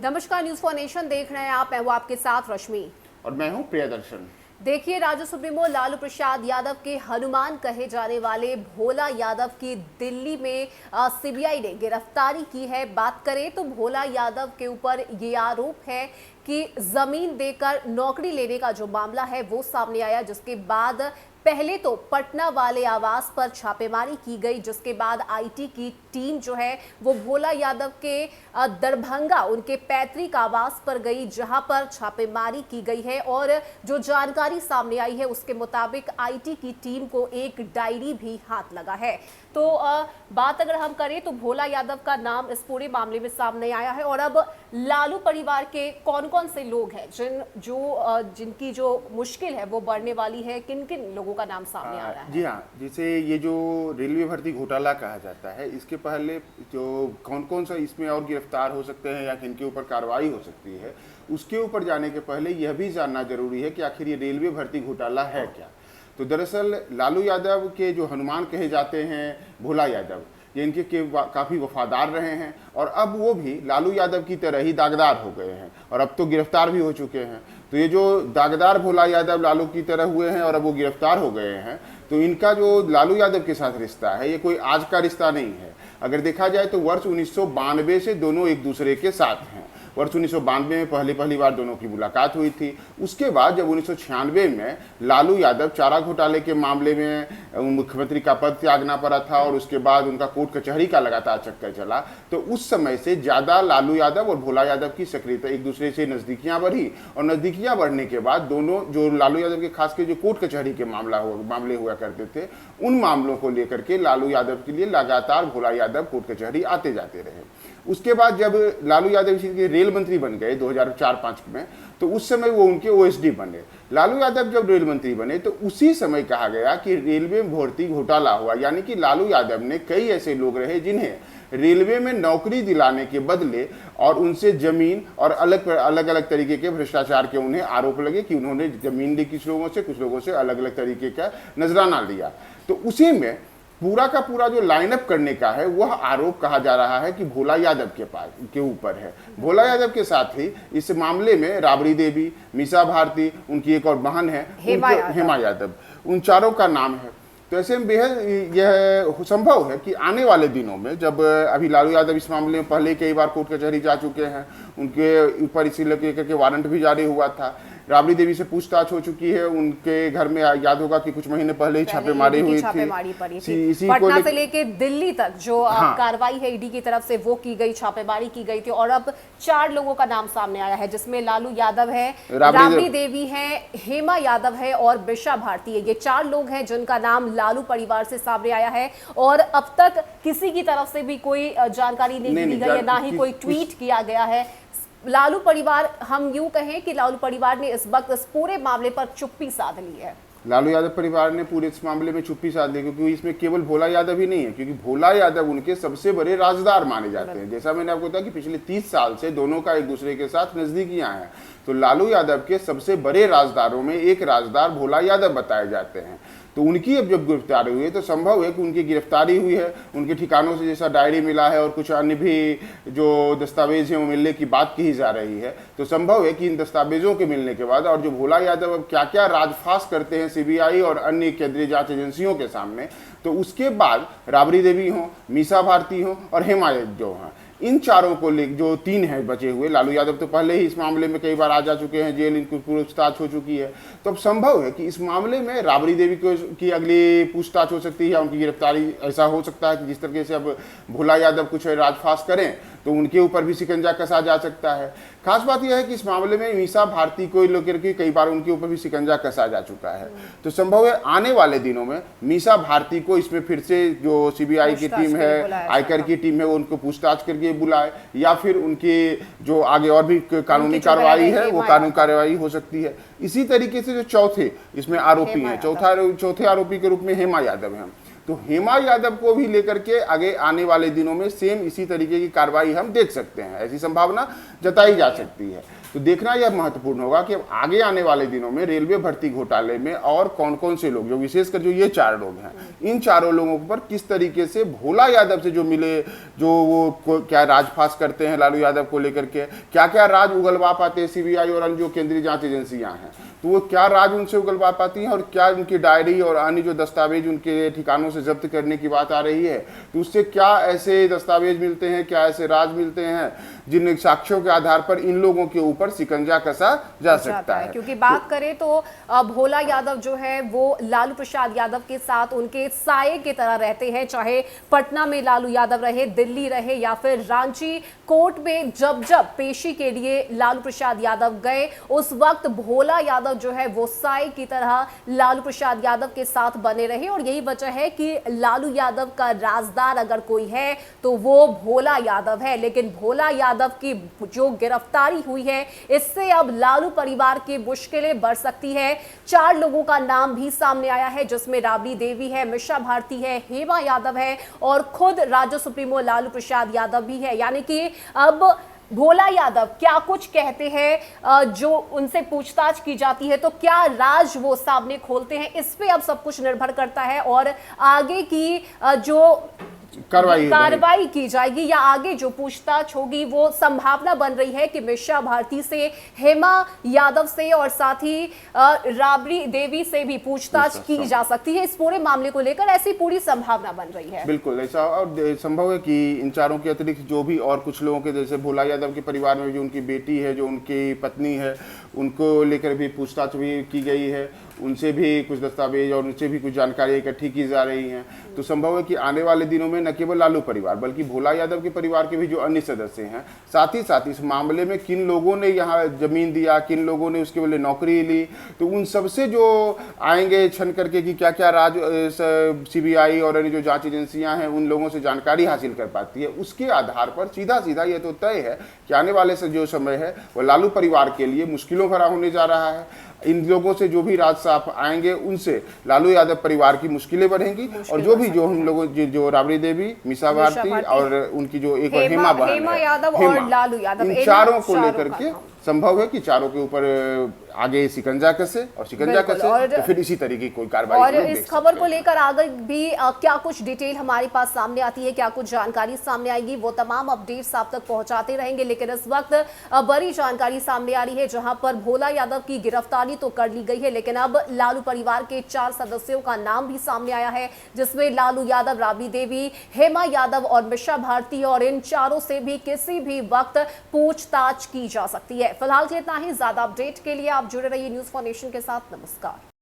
नमस्कार, news for nation देख रहे हैं आप। मैं हूं आपके साथ रश्मि और मैं हूं प्रियदर्शन। देखिए, राज्य सुप्रीमो लालू प्रसाद यादव के हनुमान कहे जाने वाले भोला यादव की दिल्ली में सीबीआई ने गिरफ्तारी की है। बात करें तो भोला यादव के ऊपर ये आरोप है कि जमीन देकर नौकरी लेने का जो मामला है वो सामने आया, जिसके बाद पहले तो पटना वाले आवास पर छापेमारी की गई, जिसके बाद आईटी की टीम जो है वो भोला यादव के दरभंगा उनके पैतृक आवास पर गई, जहां पर छापेमारी की गई है। और जो जानकारी सामने आई है उसके मुताबिक आईटी की टीम को एक डायरी भी हाथ लगा है। तो बात अगर हम करें तो भोला यादव का नाम इस पूरे मामले में सामने आया है। और अब लालू परिवार के कौन कौन से लोग हैं जिनकी जो मुश्किल है वो बढ़ने वाली है, किन किन लोगों का नाम सामने आ रहा है? जी हाँ, जैसे ये जो रेलवे भर्ती घोटाला कहा जाता है, इसके पहले जो कौन कौन सा इसमें और गिरफ्तार हो सकते हैं या किन के ऊपर कार्रवाई हो सकती है, उसके ऊपर जाने के पहले यह भी जानना जरूरी है कि आखिर ये रेलवे भर्ती घोटाला है क्या। तो दरअसल लालू यादव के जो हनुमान कहे जाते हैं भोला यादव, ये इनके काफ़ी वफादार रहे हैं और अब वो भी लालू यादव की तरह ही दागदार हो गए हैं और अब तो गिरफ्तार भी हो चुके हैं। तो ये जो दागदार भोला यादव लालू की तरह हुए हैं और अब वो गिरफ्तार हो गए हैं, तो इनका जो लालू यादव के साथ रिश्ता है ये कोई आज का रिश्ता नहीं है। अगर देखा जाए तो वर्ष 1992 से दोनों एक दूसरे के साथ हैं। वर्ष 1992 में पहली बार दोनों की मुलाकात हुई थी। उसके बाद जब 1996 में लालू यादव चारा घोटाले के मामले में मुख्यमंत्री का पद त्यागना पड़ा था और उसके बाद उनका कोर्ट कचहरी का लगातार चक्कर चला, तो उस समय से ज़्यादा लालू यादव और भोला यादव की सक्रियता, एक दूसरे से नज़दीकियाँ बढ़ी और नज़दीकियाँ बढ़ने के बाद दोनों जो लालू यादव के खास के जो कोर्ट कचहरी के मामले हुआ करते थे, उन मामलों को लेकर के लालू यादव के लिए लगातार भोला यादव कोर्ट कचहरी आते जाते रहे। उसके बाद जब लालू यादव इसी के रेल मंत्री बन गए 2004-05 में, तो उस समय वो उनके ओएसडी बने। लालू यादव जब रेल मंत्री बने तो उसी समय कहा गया कि रेलवे में भर्ती घोटाला हुआ, यानी कि लालू यादव ने कई ऐसे लोग रहे जिन्हें रेलवे में नौकरी दिलाने के बदले और उनसे जमीन और अलग अलग तरीके के भ्रष्टाचार के उन्हें आरोप लगे कि उन्होंने जमीन ली कुछ लोगों से अलग अलग तरीके का नजराना लिया। तो उसी में पूरा का पूरा जो लाइनअप करने का है वह आरोप कहा जा रहा है कि भोला यादव के ऊपर है। भोला यादव के साथ ही इस मामले में राबड़ी देवी, मीसा भारती, उनकी एक और बहन है हेमा यादव, उन चारों का नाम है। तो ऐसे में बेहद यह संभव है कि आने वाले दिनों में, जब अभी लालू यादव इस मामले में पहले कई बार कोर्ट कचहरी जा चुके हैं, उनके ऊपर इसी लेकर के वारंट भी जारी हुआ था, राबड़ी देवी से पूछताछ हो चुकी है, उनके घर में याद होगा कि कुछ महीने पहले ही छापेमारी हुई थी। पटना से लेके दिल्ली तक जो कार्रवाई है ईडी की तरफ से वो की गई, छापेमारी की गई थी। और अब 4 लोगों का नाम सामने आया है, जिसमें लालू यादव है, राबड़ी देवी है, हेमा यादव है और बिशा भारती है। ये 4 लोग हैं जिनका नाम लालू परिवार से सामने आया है और अब तक किसी की तरफ से भी कोई जानकारी नहीं दी गई है, ना ही कोई ट्वीट किया गया है। लालू परिवार, हम यूं कहें कि लालू परिवार ने इस वक्त इस पूरे मामले पर चुप्पी साध ली है। लालू यादव परिवार ने पूरे इस मामले में चुप्पी साध ली, क्योंकि इसमें केवल भोला यादव ही नहीं है, क्योंकि भोला यादव उनके सबसे बड़े राजदार माने जाते हैं। जैसा मैंने आपको बताया कि पिछले 30 साल से दोनों का एक दूसरे के साथ नजदीकियां हैं। तो लालू यादव के सबसे बड़े राजदारों में एक राजदार भोला यादव बताए जाते हैं। तो उनकी अब जब गिरफ्तारी हुई है तो संभव है कि उनकी गिरफ्तारी हुई है, उनके ठिकानों से जैसा डायरी मिला है और कुछ अन्य भी जो दस्तावेज हैं वो मिलने की बात की जा रही है। तो संभव है कि इन दस्तावेजों के मिलने के बाद और जो भोला यादव अब क्या क्या राजफाश करते हैं सीबीआई और अन्य केंद्रीय जांच एजेंसियों के सामने, तो उसके बाद राबड़ी देवी हो, मीसा भारती हो और हेमा जो हैं, इन चारों को ले जो 3 हैं बचे हुए, लालू यादव तो पहले ही इस मामले में कई बार आ जा चुके हैं, जेल इनकी पूछताछ हो चुकी है। तो अब संभव है कि इस मामले में राबड़ी देवी की अगली पूछताछ हो सकती है, उनकी गिरफ्तारी। ऐसा हो सकता है कि जिस तरीके से अब भोला यादव कुछ राजफाश करें तो उनके ऊपर भी शिकंजा कसा जा सकता है। खास बात यह है कि इस मामले में मीसा भारती को लेकर के कई बार उनके ऊपर भी शिकंजा कसा जा चुका है। तो संभव है आने वाले दिनों में मीसा भारती को इसमें फिर से जो सीबीआई की टीम है, आयकर की टीम है, वो उनको पूछताछ करके बुलाए, या फिर उनकी जो आगे और भी कानूनी कार्रवाई है वो कानूनी कार्रवाई हो सकती है। इसी तरीके से जो चौथे इसमें आरोपी हैं, चौथे आरोपी के रूप में हेमा यादव हैं। तो हेमा यादव को भी लेकर के आगे आने वाले दिनों में सेम इसी तरीके की कार्रवाई हम देख सकते हैं, ऐसी संभावना जताई जा सकती है। तो देखना यह महत्वपूर्ण होगा कि आगे आने वाले दिनों में रेलवे भर्ती घोटाले में और कौन कौन से लोग, जो विशेषकर जो ये 4 लोग हैं, इन चारों लोगों पर किस तरीके से भोला यादव से जो मिले, जो वो क्या राजफास करते हैं लालू यादव को लेकर के, क्या क्या राज उगलवा पाते हैं सीबीआई और अन्य जो केंद्रीय जांच एजेंसियां हैं, तो वो क्या राज उनसे उगलवा पाती हैं और क्या उनकी डायरी और अन्य जो दस्तावेज उनके ठिकानों से जब्त करने की बात आ रही है, तो उससे क्या ऐसे दस्तावेज मिलते हैं, क्या ऐसे राज मिलते हैं जिन साक्ष्यों के आधार पर इन लोगों के ऊपर शिकंजा कसा जा सकता है। क्योंकि बात करें तो भोला यादव जो है वो लालू प्रसाद यादव के साथ उनके साये की तरह रहते हैं, चाहे पटना में लालू यादव रहे, दिल्ली रहे या फिर रांची कोर्ट में जब जब पेशी के लिए लालू प्रसाद यादव गए, उस वक्त भोला यादव जो है वो साये की तरह लालू प्रसाद यादव के साथ बने रहे। और यही वजह है कि लालू यादव का राजदार अगर कोई है तो वो भोला यादव है। लेकिन भोला यादव की जो गिरफ्तारी हुई है, इससे अब लालू परिवार की मुश्किलें बढ़ सकती है। 4 लोगों का नाम भी सामने आया है, जिसमें राबड़ी देवी है, मिशा भारती है, हेमा यादव है और खुद राज्य सुप्रीमो लालू प्रसाद यादव भी है। यानी कि अब भोला यादव क्या कुछ कहते हैं, जो उनसे पूछताछ की जाती है तो क्या राज वो सामने खोलते हैं, इस पे अब सब कुछ निर्भर करता है। और आगे की जो कार्रवाई की जाएगी या आगे जो पूछताछ होगी, वो संभावना बन रही है कि मिशा भारती से, हेमा यादव से और साथ ही राबड़ी देवी से भी पूछताछ की जा सकती है। इस पूरे मामले को लेकर ऐसी पूरी संभावना बन रही है। बिल्कुल ऐसा और संभव है कि इन चारों के अतिरिक्त जो भी और कुछ लोगों के, जैसे भोला यादव के परिवार में जो उनकी बेटी है, जो उनकी पत्नी है, उनको लेकर भी पूछताछ भी की गई है, उनसे भी कुछ दस्तावेज और उनसे भी कुछ जानकारी इकट्ठी की जा रही हैं। तो संभव है कि आने वाले दिनों में न केवल लालू परिवार बल्कि भोला यादव के परिवार के भी जो अन्य सदस्य हैं, साथ ही इस मामले में किन लोगों ने यहाँ जमीन दिया, किन लोगों ने उसके बदले नौकरी ली, तो उन सबसे जो आएंगे छन करके कि क्या क्या राज सीबीआई और अन्य जो जांच एजेंसियां हैं उन लोगों से जानकारी हासिल कर पाती है, उसके आधार पर सीधा सीधा ये तो तय है कि आने वाले से जो समय है वो लालू परिवार के लिए मुश्किलों भरा होने जा रहा है। इन लोगों से जो भी राज साफ आएंगे उनसे लालू यादव परिवार की मुश्किलें बढ़ेंगी और जो भी जो हम लोगों जो राबड़ी देवी, मिशा भारती और उनकी जो एक हेमा यादव और लालू यादव, इन चारों को लेकर के संभव है कि चारों के ऊपर आगे शिकंजा कसे और शिकंजा कसे तो फिर इसी तरीके की कोई कार्रवाई। और इस खबर को लेकर आगे भी क्या कुछ डिटेल हमारे पास सामने आती है, क्या कुछ जानकारी सामने आएगी, वो तमाम अपडेट्स आप तक पहुंचाते रहेंगे। लेकिन इस वक्त बड़ी जानकारी सामने आ रही है, जहां पर भोला यादव की गिरफ्तारी तो कर ली गई है, लेकिन अब लालू परिवार के 4 सदस्यों का नाम भी सामने आया है, जिसमें लालू यादव, राबड़ी देवी, हेमा यादव और मिशा भारती, और इन चारों से भी किसी भी वक्त पूछताछ की जा सकती है। फिलहाल के इतना ही। ज्यादा अपडेट के लिए आप जुड़े रहिए न्यूज़ फॉर नेशन के साथ। नमस्कार।